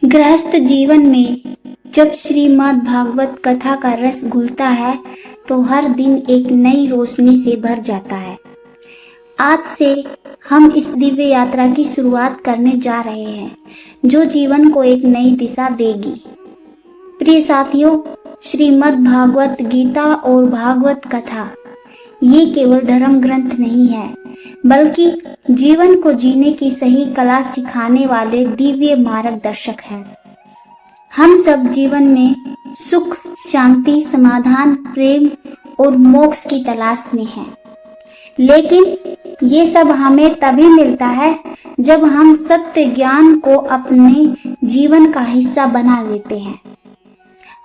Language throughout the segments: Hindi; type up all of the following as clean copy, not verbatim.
गृहस्थ जीवन में जब श्रीमद् भागवत कथा का रस घुलता है तो हर दिन एक नई रोशनी से भर जाता है। आज से हम इस दिव्य यात्रा की शुरुआत करने जा रहे हैं जो जीवन को एक नई दिशा देगी। प्रिय साथियों, श्रीमद् भागवत गीता और भागवत कथा ये केवल धर्म ग्रंथ नहीं है, बल्कि जीवन को जीने की सही कला सिखाने वाले दिव्य मार्गदर्शक हैं। हम सब जीवन में सुख, शांति, समाधान, प्रेम और मोक्ष की तलाश में हैं। लेकिन ये सब हमें तभी मिलता है जब हम सत्य ज्ञान को अपने जीवन का हिस्सा बना लेते हैं।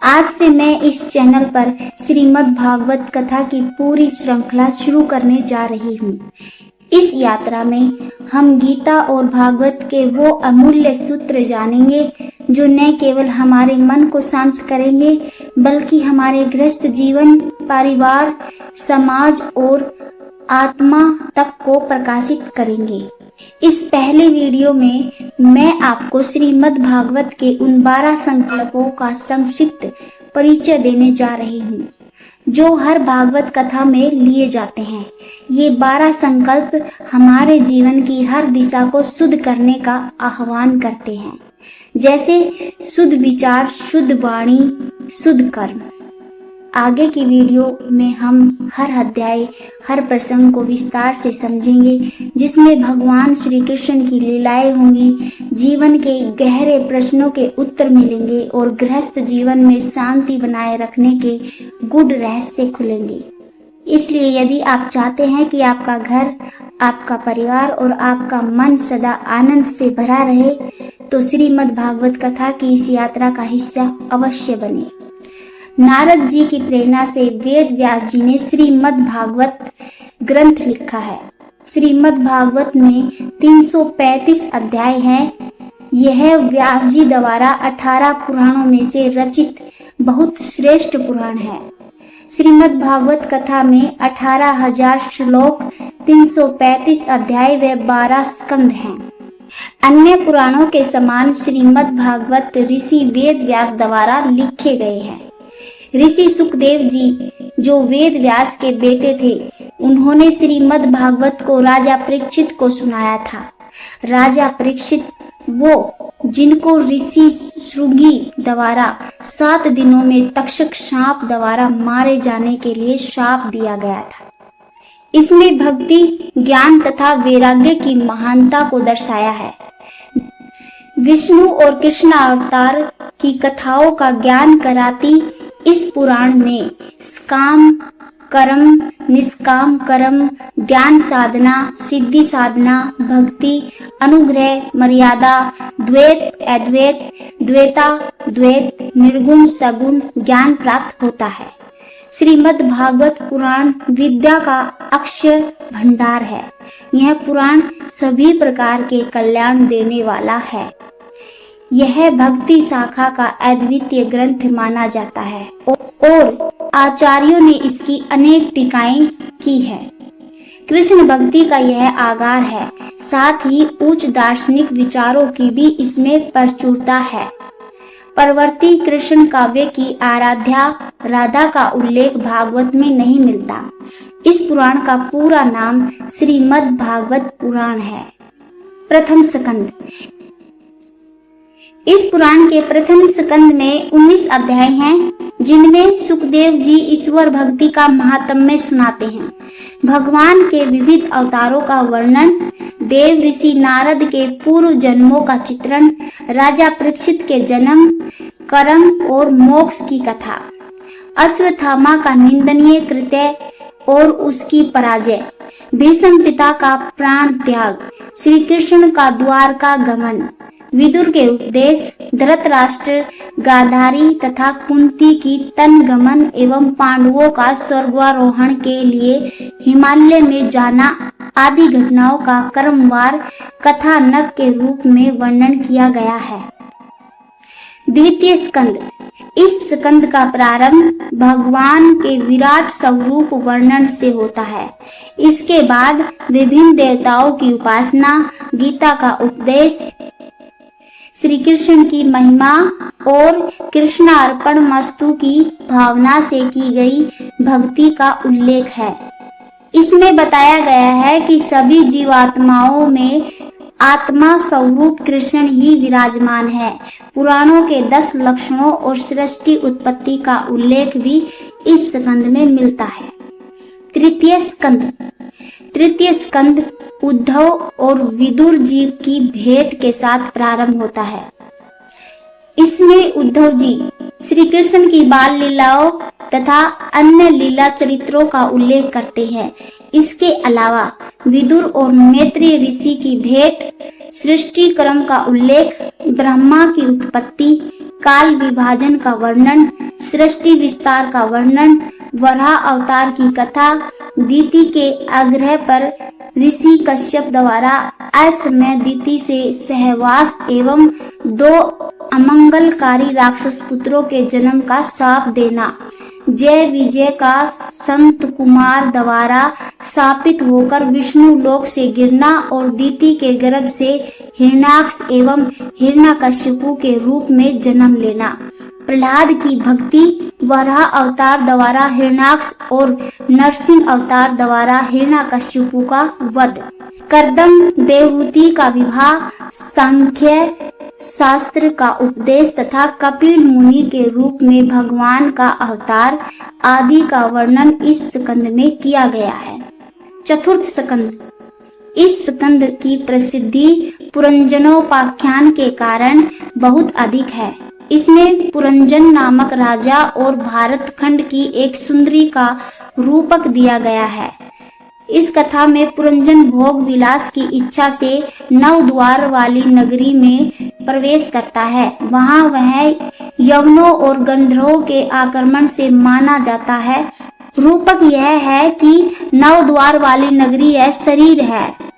आज से मैं इस चैनल पर श्रीमद् भागवत कथा की पूरी श्रृंखला शुरू करने जा रही हूँ। इस यात्रा में हम गीता और भागवत के वो अमूल्य सूत्र जानेंगे जो न केवल हमारे मन को शांत करेंगे, बल्कि हमारे गृहस्थ जीवन, परिवार, समाज और आत्मा तक को प्रकाशित करेंगे। इस पहले वीडियो में मैं आपको श्रीमद् भागवत के उन 12 संकल्पों का संक्षिप्त परिचय देने जा रही हूँ जो हर भागवत कथा में लिए जाते हैं। ये 12 संकल्प हमारे जीवन की हर दिशा को शुद्ध करने का आह्वान करते हैं, जैसे शुद्ध विचार, शुद्ध वाणी, शुद्ध कर्म। आगे की वीडियो में हम हर अध्याय, हर प्रसंग को विस्तार से समझेंगे, जिसमें भगवान श्री कृष्ण की लीलाएं होंगी, जीवन के गहरे प्रश्नों के उत्तर मिलेंगे और गृहस्थ जीवन में शांति बनाए रखने के गूढ़ रहस्य खुलेंगे। इसलिए यदि आप चाहते हैं कि आपका घर, आपका परिवार और आपका मन सदा आनंद से भरा रहे, तो श्रीमद् भागवत कथा की इस यात्रा का हिस्सा अवश्य बने। नारद जी की प्रेरणा से वेद व्यास जी ने श्रीमद् भागवत ग्रंथ लिखा है। श्रीमद् भागवत में 335 अध्याय हैं। यह व्यास जी द्वारा 18 पुराणों में से रचित बहुत श्रेष्ठ पुराण है। श्रीमद् भागवत कथा में 18,000 श्लोक, 335 अध्याय व 12 स्कंद हैं। अन्य पुराणों के समान श्रीमद् भागवत ऋषि वेद व्यास द्वारा लिखे गए हैं। ऋषि सुखदेव जी जो वेद व्यास के बेटे थे, उन्होंने श्रीमद् भागवत को राजा परीक्षित को सुनाया था। राजा परीक्षित वो जिनको ऋषि श्रृंगी द्वारा 7 दिनों में तक्षक सांप द्वारा मारे जाने के लिए शाप दिया गया था। इसमें भक्ति, ज्ञान तथा वैराग्य की महानता को दर्शाया है। विष्णु और कृष्ण अवतार की कथाओं का ज्ञान कराती इस पुराण में काम कर्म, निष्काम कर्म, ज्ञान साधना, सिद्धि साधना, भक्ति, अनुग्रह, मर्यादा, द्वैत, अद्वैत, द्वैता, द्वैत, निर्गुण, सगुण ज्ञान प्राप्त होता है। श्रीमद् भागवत पुराण विद्या का अक्षय भंडार है। यह पुराण सभी प्रकार के कल्याण देने वाला है। यह भक्ति शाखा का अद्वितीय ग्रंथ माना जाता है और आचार्यों ने इसकी अनेक टीकाएं की है। कृष्ण भक्ति का यह आगार है। साथ ही उच्च दार्शनिक विचारों की भी इसमें प्रचुरता है। परवर्ती कृष्ण काव्य की आराध्या राधा का उल्लेख भागवत में नहीं मिलता। इस पुराण का पूरा नाम श्रीमद् भागवत पुराण है। प्रथम स्कंद। इस पुराण के प्रथम स्कंद में 19 अध्याय हैं, जिनमें सुखदेव जी ईश्वर भक्ति का महात्म्य सुनाते हैं। भगवान के विविध अवतारों का वर्णन, देव ऋषि नारद के पूर्व जन्मों का चित्रण, राजा परीक्षित के जन्म, कर्म और मोक्ष की कथा, अश्वत्थामा का निंदनीय कृत्य और उसकी पराजय, भीष्म पिता का प्राण त्याग, श्री कृष्ण का द्वारका गमन, विदुर के उपदेश, धृतराष्ट्र, गांधारी तथा कुंती की तनगमन एवं पांडवों का स्वर्गारोहण के लिए हिमालय में जाना आदि घटनाओं का क्रमवार कथानक के रूप में वर्णन किया गया है। द्वितीय स्कंद। इस स्कंद का प्रारंभ भगवान के विराट स्वरूप वर्णन से होता है। इसके बाद विभिन्न देवताओं की उपासना, गीता का उपदेश, श्री कृष्ण की महिमा और कृष्णार्पण मस्तु की भावना से की गई भक्ति का उल्लेख है। इसमें बताया गया है कि सभी जीवात्माओं में आत्मा स्वरूप कृष्ण ही विराजमान है। पुराणों के 10 लक्षणों और सृष्टि उत्पत्ति का उल्लेख भी इस स्कंद में मिलता है। तृतीय स्कंद उद्धव और विदुर जी की भेंट के साथ प्रारंभ होता है। इसमें उद्धव जी श्री कृष्ण की बाल लीलाओं तथा अन्य लीला चरित्रों का उल्लेख करते हैं। इसके अलावा विदुर और मैत्रेय ऋषि की भेंट, सृष्टि क्रम का उल्लेख, ब्रह्मा की उत्पत्ति, काल विभाजन का वर्णन, सृष्टि विस्तार का वर्णन, वराह अवतार की कथा, दीति के आग्रह पर ऋषि कश्यप द्वारा असमय दीति से सहवास एवं 2 अमंगलकारी राक्षस पुत्रों के जन्म का शाप देना, जय विजय का संत कुमार द्वारा शापित होकर विष्णु लोक से गिरना और दीति के गर्भ से हिरण्याक्ष एवं हिरण्यकश्यपु के रूप में जन्म लेना, प्रहलाद की भक्ति, वराह अवतार द्वारा हिरण्याक्ष और नरसिंह अवतार द्वारा हिरण्यकश्यपु का वध, कर्दम देवहूति का विवाह, सांख्य शास्त्र का उपदेश तथा कपिल मुनि के रूप में भगवान का अवतार आदि का वर्णन इस स्कंद में किया गया है। चतुर्थ स्कंद। इस स्कंद की प्रसिद्धि पुरंजनोपाख्यान के कारण बहुत अधिक है। इसमें पुरंजन नामक राजा और भारत खंड की एक सुंदरी का रूपक दिया गया है। इस कथा में पुरंजन भोग विलास की इच्छा से 9 द्वार वाली नगरी में प्रवेश करता है। वहां वह यवनों और गंधर्वों के आक्रमण से माना जाता है। रूपक यह है कि 9 द्वार वाली नगरी यह शरीर है।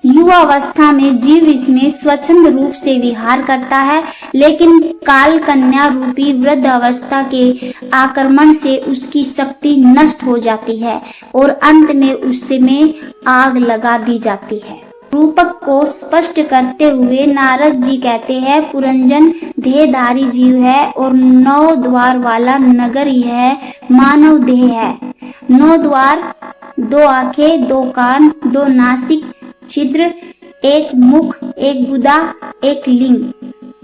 युवावस्था में जीव इसमें स्वच्छंद रूप से विहार करता है, लेकिन काल कन्या रूपी वृद्ध अवस्था के आक्रमण से उसकी शक्ति नष्ट हो जाती है और अंत में उसमें आग लगा दी जाती है। रूपक को स्पष्ट करते हुए नारद जी कहते हैं, पुरंजन देहधारी जीव है और 9 द्वार वाला नगर यह मानव देह है। 9 द्वार, 2 आंखें, 2 कान, 2 नासिक छिद्र, 1 मुख, 1 गुदा, 1 लिंग।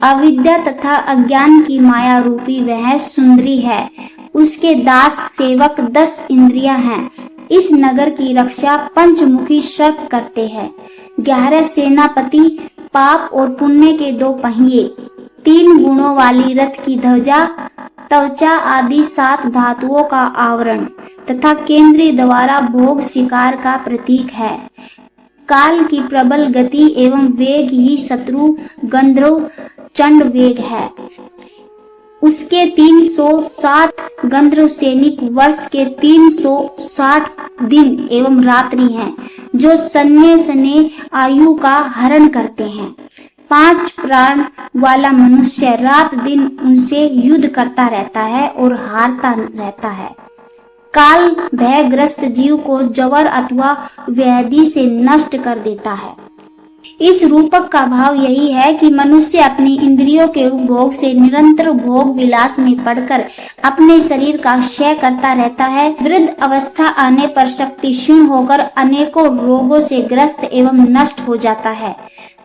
अविद्या तथा अज्ञान की माया रूपी वह सुंदरी है। उसके दास सेवक 10 इंद्रियां हैं। इस नगर की रक्षा पंचमुखी सर्प करते हैं। 11 सेनापति, पाप और पुण्य के 2 पहिए, 3 गुणों वाली रथ की ध्वजा, त्वचा आदि 7 धातुओं का आवरण तथा केंद्रीय द्वारा भोग शिकार का प्रतीक है। काल की प्रबल गति एवं वेग ही शत्रु गंधर्व चंड वेग है। उसके 360 गंधर्व सैनिक वर्ष के 360 दिन एवं रात्रि हैं, जो सन्ने सन्ने आयु का हरण करते हैं। 5 प्राण वाला मनुष्य रात दिन उनसे युद्ध करता रहता है और हारता रहता है। काल भयग्रस्त जीव को जवर अथवा व्याधि से नष्ट कर देता है। इस रूपक का भाव यही है कि मनुष्य अपनी इंद्रियों के उपभोग से निरंतर भोग विलास में पड़कर अपने शरीर का क्षय करता रहता है। वृद्ध अवस्था आने पर शक्ति क्षीण होकर अनेकों रोगों से ग्रस्त एवं नष्ट हो जाता है।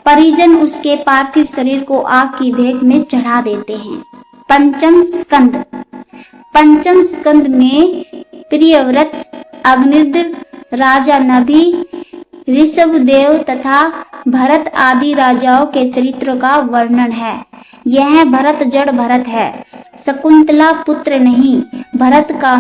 परिजन उसके पार्थिव शरीर को आग की भेंट में चढ़ा देते हैं। पंचम स्कंद में प्रियव्रत, अग्निद्र, राजा नभि, ऋषभदेव तथा भरत आदि राजाओं के चरित्र का वर्णन है। यह भरत जड़ भरत है, शकुंतला पुत्र नहीं। भरत का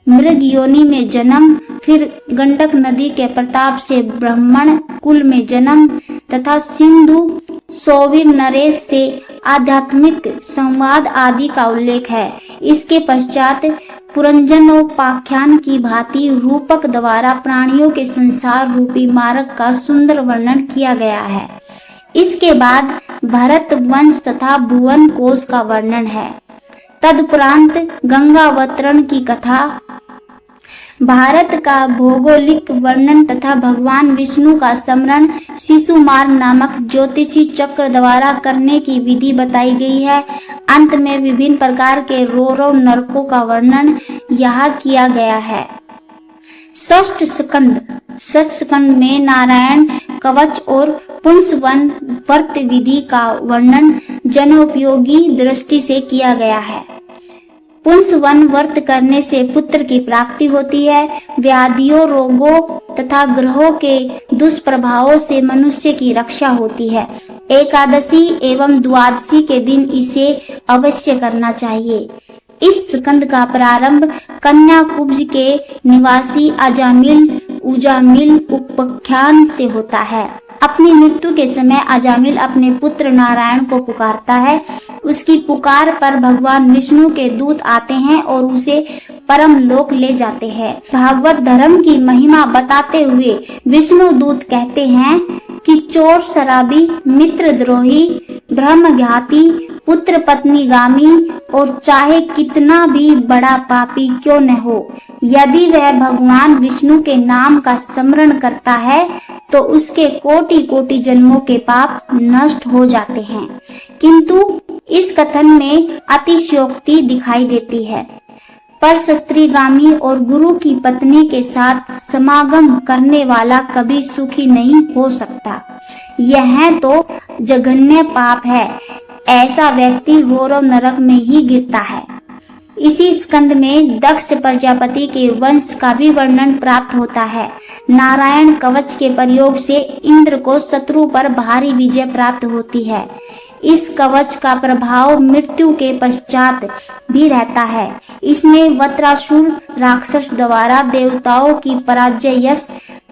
मृग योनि में जन्म, फिर गंडक नदी के प्रताप से ब्राह्मण कुल में जन्म तथा सिंधु सोवीर नरेश से आध्यात्मिक संवाद आदि का उल्लेख है। इसके पश्चात पुरंजनोपाख्यान की भांति रूपक द्वारा प्राणियों के संसार रूपी मार्ग का सुंदर वर्णन किया गया है। इसके बाद भरत वंश तथा भुवन कोश का वर्णन है। तदुपरांत गंगावतरण की कथा, भारत का भौगोलिक वर्णन तथा भगवान विष्णु का स्मरण शिशु मार्ग नामक ज्योतिषी चक्र द्वारा करने की विधि बताई गई है। अंत में विभिन्न प्रकार के रौरव नरकों का वर्णन यहाँ किया गया है। षष्ठ स्कंद में नारायण कवच और पुंसवन व्रत विधि का वर्णन जनोपयोगी दृष्टि से किया गया है। पुंसवन व्रत करने से पुत्र की प्राप्ति होती है। व्याधियों, रोगों तथा ग्रहों के दुष्प्रभावों से मनुष्य की रक्षा होती है। एकादशी एवं द्वादशी के दिन इसे अवश्य करना चाहिए। इस स्कंद का प्रारंभ कन्या कुब्ज के निवासी उजामिल उपाख्यान से होता है। अपनी मृत्यु के समय अजामिल अपने पुत्र नारायण को पुकारता है। उसकी पुकार पर भगवान विष्णु के दूत आते हैं और उसे परम लोक ले जाते हैं। भागवत धर्म की महिमा बताते हुए विष्णु दूत कहते हैं कि चोर, शराबी, मित्र द्रोही, ब्रह्मघाती, पुत्र पत्नी गामी और चाहे कितना भी बड़ा पापी क्यों न हो, यदि वह भगवान विष्णु के नाम का स्मरण करता है तो उसके कोटि कोटि जन्मों के पाप नष्ट हो जाते हैं। किंतु इस कथन में अतिशयोक्ति दिखाई देती है। पर शस्त्रीगामी और गुरु की पत्नी के साथ समागम करने वाला कभी सुखी नहीं हो सकता। यह तो जघन्य पाप है। ऐसा व्यक्ति घोर नरक में ही गिरता है। इसी स्कंद में दक्ष प्रजापति के वंश का भी वर्णन प्राप्त होता है। नारायण कवच के प्रयोग से इंद्र को शत्रु पर भारी विजय प्राप्त होती है। इस कवच का प्रभाव मृत्यु के पश्चात भी रहता है। इसमें वत्रासुर राक्षस द्वारा देवताओं की पराजय, यश,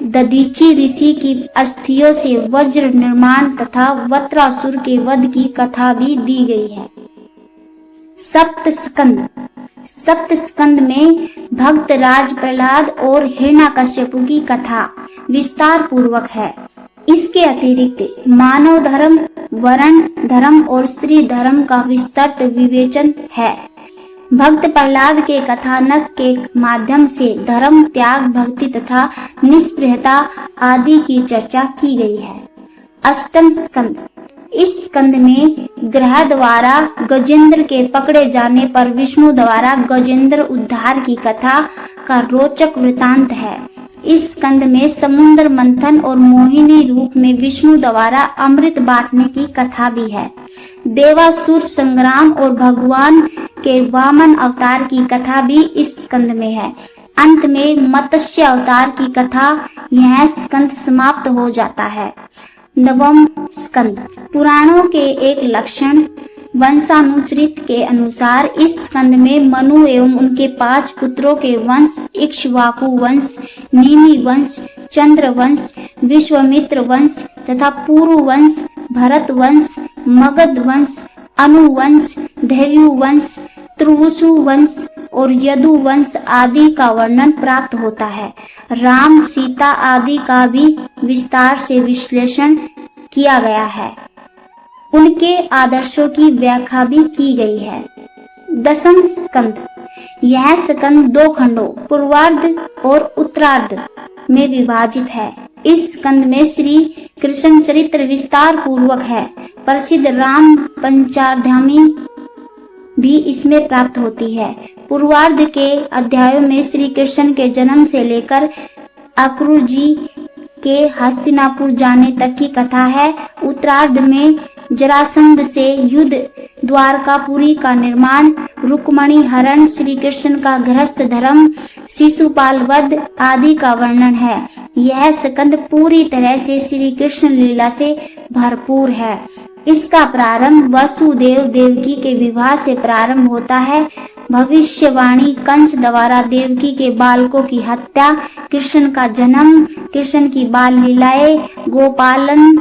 दधीचि ऋषि की अस्थियों से वज्र निर्माण तथा वत्रासुर के वध की कथा भी दी गई है। सप्त स्कंद में भक्त राज प्रहलाद और हिरण्यकश्यपु की कथा विस्तार पूर्वक है। इसके अतिरिक्त मानव धर्म, वर्ण धर्म और स्त्री धर्म का विस्तृत विवेचन है। भक्त प्रहलाद के कथानक के माध्यम से धर्म, त्याग, भक्ति तथा निष्प्रियता आदि की चर्चा की गई है। अष्टम स्कंद, इस स्कंद में ग्रह द्वारा गजेंद्र के पकड़े जाने पर विष्णु द्वारा गजेंद्र उद्धार की कथा का रोचक वृतांत है। इस स्कंद में समुद्र मंथन और मोहिनी रूप में विष्णु द्वारा अमृत बांटने की कथा भी है। देवासुर संग्राम और भगवान के वामन अवतार की कथा भी इस स्कंद में है। अंत में मत्स्य अवतार की कथा यह स्कंद समाप्त हो जाता है। नवम स्कंद, पुराणों के एक लक्षण वंशानुचरित के अनुसार इस स्कंद में मनु एवं उनके 5 पुत्रों के वंश इक्ष्वाकु वंश, नीमि वंश, चंद्र वंश, विश्वामित्र वंश तथा पुरु वंश, भरत वंश, मगध वंश, अनु वंश, धैर्यु वंश, त्रुवसु वंश और यदु वंश आदि का वर्णन प्राप्त होता है। राम, सीता आदि का भी विस्तार से विश्लेषण किया गया है। उनके आदर्शों की व्याख्या भी की गई है। दसम स्कंद, यह स्कंद 2 खंडों पूर्वार्ध और उत्तरार्ध में विभाजित है। इस स्कंद में श्री कृष्ण चरित्र विस्तार पूर्वक है। प्रसिद्ध राम पंचाध्यायी भी इसमें प्राप्त होती है। पूर्वार्ध के अध्यायों में श्री कृष्ण के जन्म से लेकर अक्रूर जी के हस्तिनापुर जाने तक की कथा है। उत्तरार्ध में जरासंध से युद्ध, द्वारकापुरी का निर्माण, रुक्मणी हरण, श्री कृष्ण का गृहस्थ धर्म, शिशुपाल वध आदि का वर्णन है। यह स्कंद पूरी तरह से श्री कृष्ण लीला से भरपूर है। इसका प्रारंभ वसुदेव देवकी के विवाह से प्रारंभ होता है। भविष्यवाणी, कंस द्वारा देवकी के बालकों की हत्या, कृष्ण का जन्म, कृष्ण की बाल लीलाएं, गोपालन,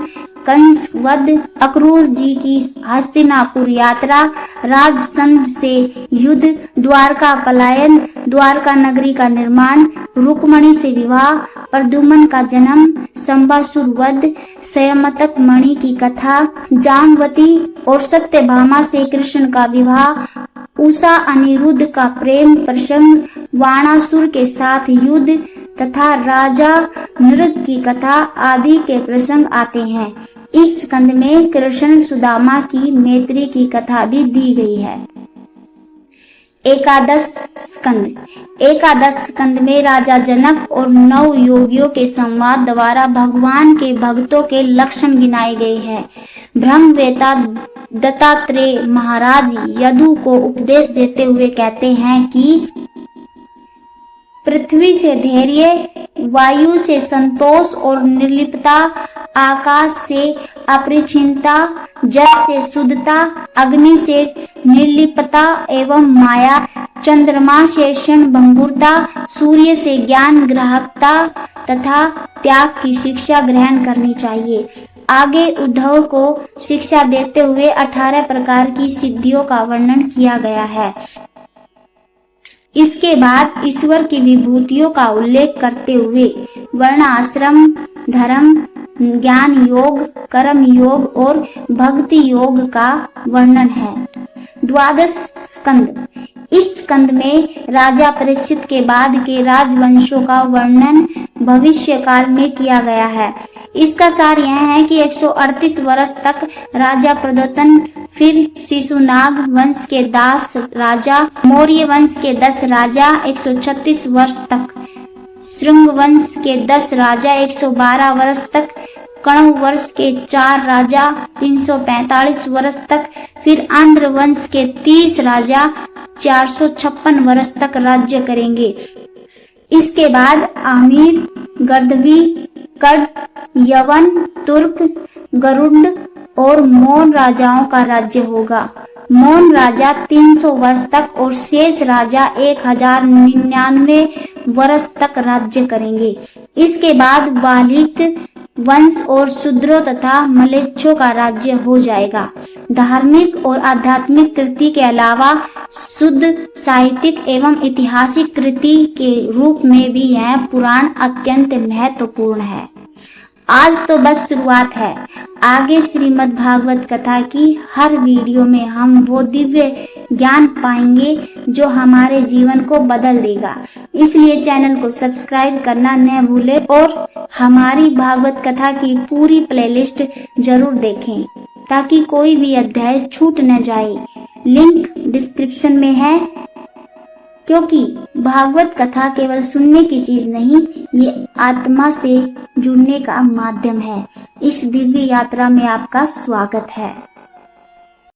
कंस वध, अक्रूर जी की हस्तिनापुर यात्रा, राजसंध से युद्ध, द्वारका पलायन, द्वारका नगरी का निर्माण, रुक्मणी से विवाह, प्रद्युम्न का जन्म, संबासुर वध, संयमतक मणि की कथा, जाम्बवती और सत्यभामा से कृष्ण का विवाह, उषा अनिरुद्ध का प्रेम प्रसंग, वाणासुर के साथ युद्ध तथा राजा नृग की कथा आदि के प्रसंग आते हैं। इस स्कंद में कृष्ण सुदामा की मैत्री की कथा भी दी गई है। एकादश स्कंद में राजा जनक और 9 योगियों के संवाद द्वारा भगवान के भक्तों के लक्षण गिनाए गए हैं। ब्रह्मवेता दत्तात्रेय महाराज यदु को उपदेश देते हुए कहते हैं कि पृथ्वी से धैर्य, वायु से संतोष और निर्लिप्तता, आकाश से अपरिच्छिन्नता, जल से शुद्धता, अग्नि से निर्लिप्तता एवं माया, चंद्रमा से क्षणभंगुरता, सूर्य से ज्ञान ग्राहकता तथा त्याग की शिक्षा ग्रहण करनी चाहिए। आगे उद्धव को शिक्षा देते हुए 18 प्रकार की सिद्धियों का वर्णन किया गया है। इसके बाद ईश्वर की विभूतियों का उल्लेख करते हुए वर्ण आश्रम, धर्म, ज्ञान योग, कर्म योग और भक्ति योग का वर्णन है। द्वादश स्कंद। इस स्कंद में राजा परीक्षित के बाद के राजवंशों का वर्णन भविष्य काल में किया गया है। इसका सार यह है कि 138 वर्ष तक राजा प्रद्योतन, फिर शिशुनाग वंश के 10 राजा, मौर्य वंश के 10 राजा 136 वर्ष तक, श्रृंग वंश के 10 राजा 112 वर्ष तक, कण्व वंश के 4 राजा 345 वर्ष तक, फिर आंध्र वंश के 30 राजा 456 वर्ष तक राज्य करेंगे। इसके बाद आमिर, गर्दवी, कड़, यवन, तुर्क, गरुड़ और मौन राजाओं का राज्य होगा। मौन राजा 300 वर्ष तक और शेष राजा 1099 वर्ष तक राज्य करेंगे। इसके बाद बालिक वंश और शूद्रों तथा मलेच्छों का राज्य हो जाएगा। धार्मिक और आध्यात्मिक कृति के अलावा शुद्ध साहित्यिक एवं ऐतिहासिक कृति के रूप में भी यह पुराण अत्यंत महत्वपूर्ण है। आज तो बस शुरुआत है। आगे श्रीमद् भागवत कथा की हर वीडियो में हम वो दिव्य ज्ञान पाएंगे जो हमारे जीवन को बदल देगा। इसलिए चैनल को सब्सक्राइब करना न भूलें और हमारी भागवत कथा की पूरी प्लेलिस्ट जरूर देखें ताकि कोई भी अध्याय छूट न जाए। लिंक डिस्क्रिप्शन में है, क्योंकि भागवत कथा केवल सुनने की चीज नहीं, ये आत्मा से जुड़ने का माध्यम है। इस दिव्य यात्रा में आपका स्वागत है।